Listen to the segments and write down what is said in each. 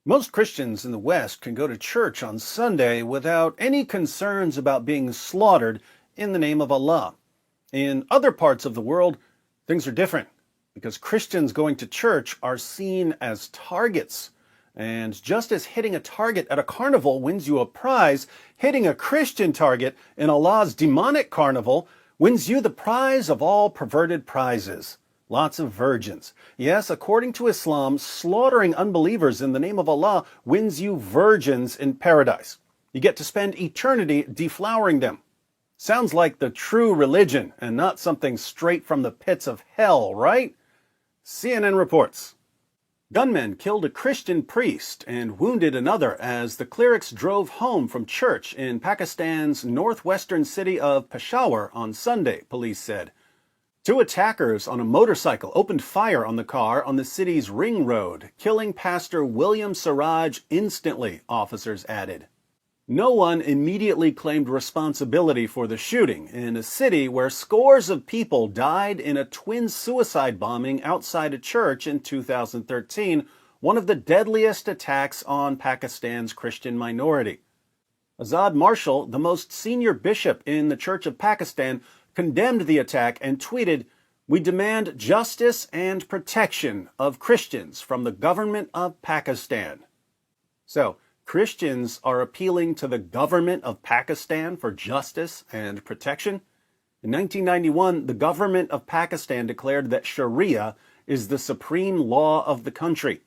Most Christians in the West can go to church on Sunday without any concerns about being slaughtered in the name of Allah. In other parts of the world, things are different because Christians going to church are seen as targets. And just as hitting a target at a carnival wins you a prize, hitting a Christian target in Allah's demonic carnival wins you the prize of all perverted prizes. Lots of virgins. Yes, according to Islam, slaughtering unbelievers in the name of Allah wins you virgins in paradise. You get to spend eternity deflowering them. Sounds like the true religion and not something straight from the pits of hell, right? CNN reports. Gunmen killed a Christian priest and wounded another as the clerics drove home from church in Pakistan's northwestern city of Peshawar on Sunday, police said. Two attackers on a motorcycle opened fire on the car on the city's ring road, killing Pastor William Siraj instantly, officers added. No one immediately claimed responsibility for the shooting in a city where scores of people died in a twin suicide bombing outside a church in 2013, one of the deadliest attacks on Pakistan's Christian minority. Azad Marshall, the most senior bishop in the Church of Pakistan, condemned the attack and tweeted, "We demand justice and protection of Christians from the government of Pakistan." So, Christians are appealing to the government of Pakistan for justice and protection? In 1991, the government of Pakistan declared that Sharia is the supreme law of the country.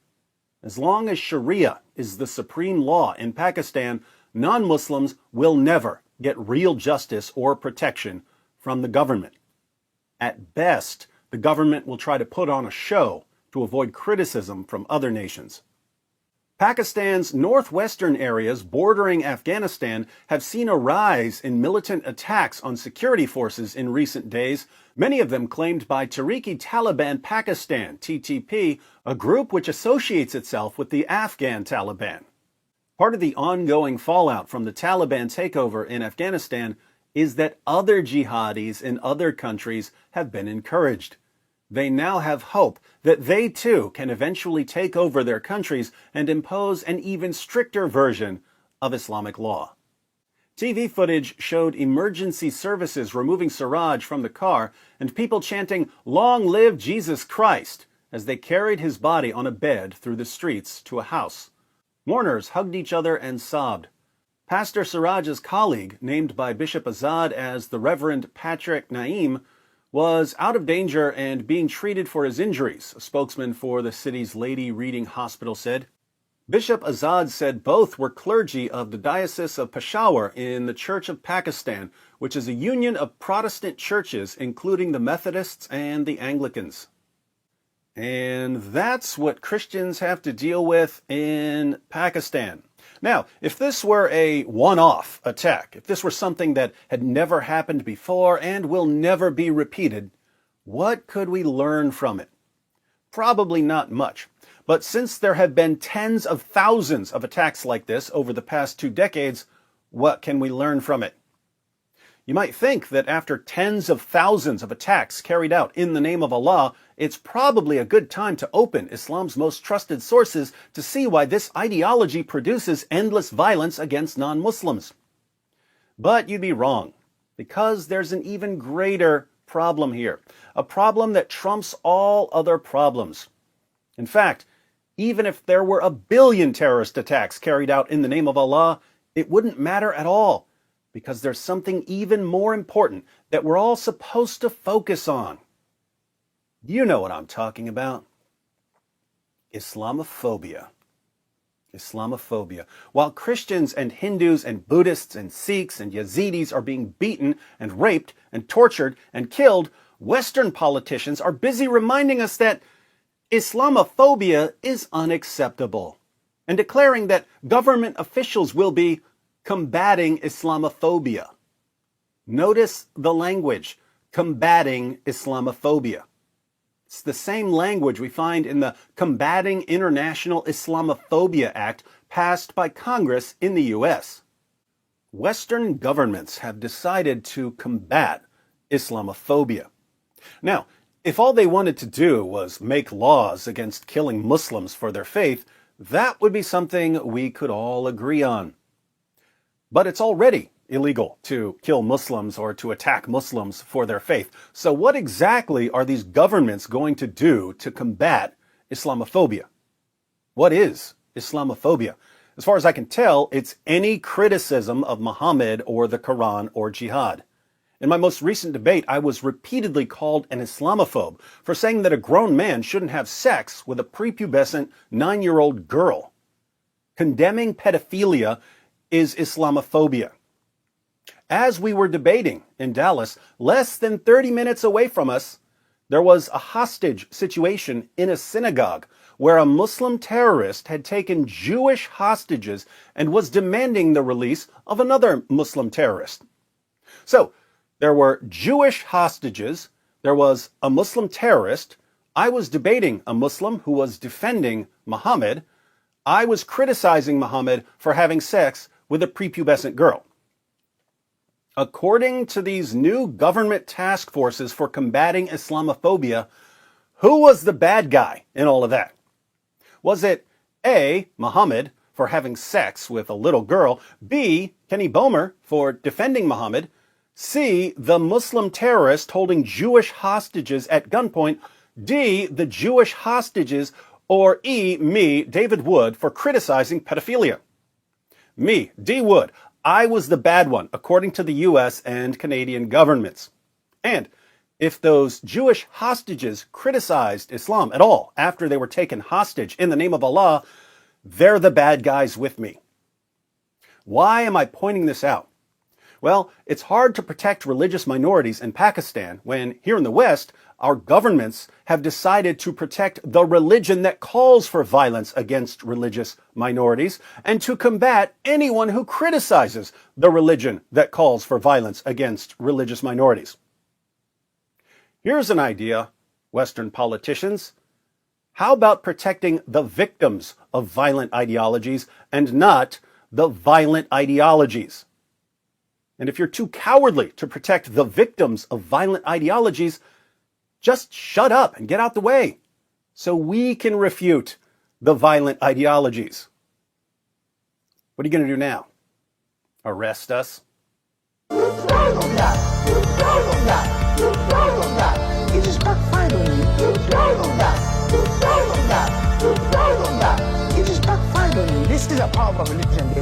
As long as Sharia is the supreme law in Pakistan, non-Muslims will never get real justice or protection from the government. At best, the government will try to put on a show to avoid criticism from other nations. Pakistan's northwestern areas bordering Afghanistan have seen a rise in militant attacks on security forces in recent days, many of them claimed by Tehrik-e-Taliban Pakistan, TTP, a group which associates itself with the Afghan Taliban. Part of the ongoing fallout from the Taliban takeover in Afghanistan is that other jihadis in other countries have been encouraged. They now have hope that they too can eventually take over their countries and impose an even stricter version of Islamic law. TV footage showed emergency services removing Siraj from the car and people chanting, "Long live Jesus Christ," as they carried his body on a bed through the streets to a house. Mourners hugged each other and sobbed. Pastor Siraj's colleague, named by Bishop Azad as the Reverend Patrick Naim, was out of danger and being treated for his injuries, a spokesman for the city's Lady Reading Hospital said. Bishop Azad said both were clergy of the Diocese of Peshawar in the Church of Pakistan, which is a union of Protestant churches, including the Methodists and the Anglicans. And that's what Christians have to deal with in Pakistan. Now, if this were a one-off attack, if this were something that had never happened before and will never be repeated, what could we learn from it? Probably not much. But since there have been tens of thousands of attacks like this over the past 2 decades, what can we learn from it? You might think that after tens of thousands of attacks carried out in the name of Allah, it's probably a good time to open Islam's most trusted sources to see why this ideology produces endless violence against non-Muslims. But you'd be wrong, because there's an even greater problem here, a problem that trumps all other problems. In fact, even if there were 1 billion terrorist attacks carried out in the name of Allah, it wouldn't matter at all, because there's something even more important that we're all supposed to focus on. You know what I'm talking about. Islamophobia. Islamophobia. While Christians and Hindus and Buddhists and Sikhs and Yazidis are being beaten and raped and tortured and killed, Western politicians are busy reminding us that Islamophobia is unacceptable and declaring that government officials will be combating Islamophobia. Notice the language, combating Islamophobia. It's the same language we find in the Combating International Islamophobia Act passed by Congress in the U.S. Western governments have decided to combat Islamophobia. Now, if all they wanted to do was make laws against killing Muslims for their faith, that would be something we could all agree on. But it's already illegal to kill Muslims or to attack Muslims for their faith. So what exactly are these governments going to do to combat Islamophobia? What is Islamophobia? As far as I can tell, it's any criticism of Muhammad or the Quran or jihad. In my most recent debate, I was repeatedly called an Islamophobe for saying that a grown man shouldn't have sex with a prepubescent 9-year-old girl. Condemning pedophilia is Islamophobia. As we were debating in Dallas, less than 30 minutes away from us, there was a hostage situation in a synagogue where a Muslim terrorist had taken Jewish hostages and was demanding the release of another Muslim terrorist. So, there were Jewish hostages, there was a Muslim terrorist, I was debating a Muslim who was defending Muhammad, I was criticizing Muhammad for having sex with a prepubescent girl. According to these new government task forces for combating Islamophobia, who was the bad guy in all of that? Was it A, Muhammad for having sex with a little girl, B, Kenny Bomer for defending Muhammad, C, the Muslim terrorist holding Jewish hostages at gunpoint, D, the Jewish hostages, or E, me, David Wood, for criticizing pedophilia? Me, D. Wood, I was the bad one, according to the US and Canadian governments. And if those Jewish hostages criticized Islam at all after they were taken hostage in the name of Allah, they're the bad guys with me. Why am I pointing this out? Well, it's hard to protect religious minorities in Pakistan when, here in the West, our governments have decided to protect the religion that calls for violence against religious minorities and to combat anyone who criticizes the religion that calls for violence against religious minorities. Here's an idea, Western politicians. How about protecting the victims of violent ideologies and not the violent ideologies? And if you're too cowardly to protect the victims of violent ideologies, just shut up and get out the way so we can refute the violent ideologies. What are you going to do now? Arrest us? You just backfired on me. You just backfired on me. This is a power of religion.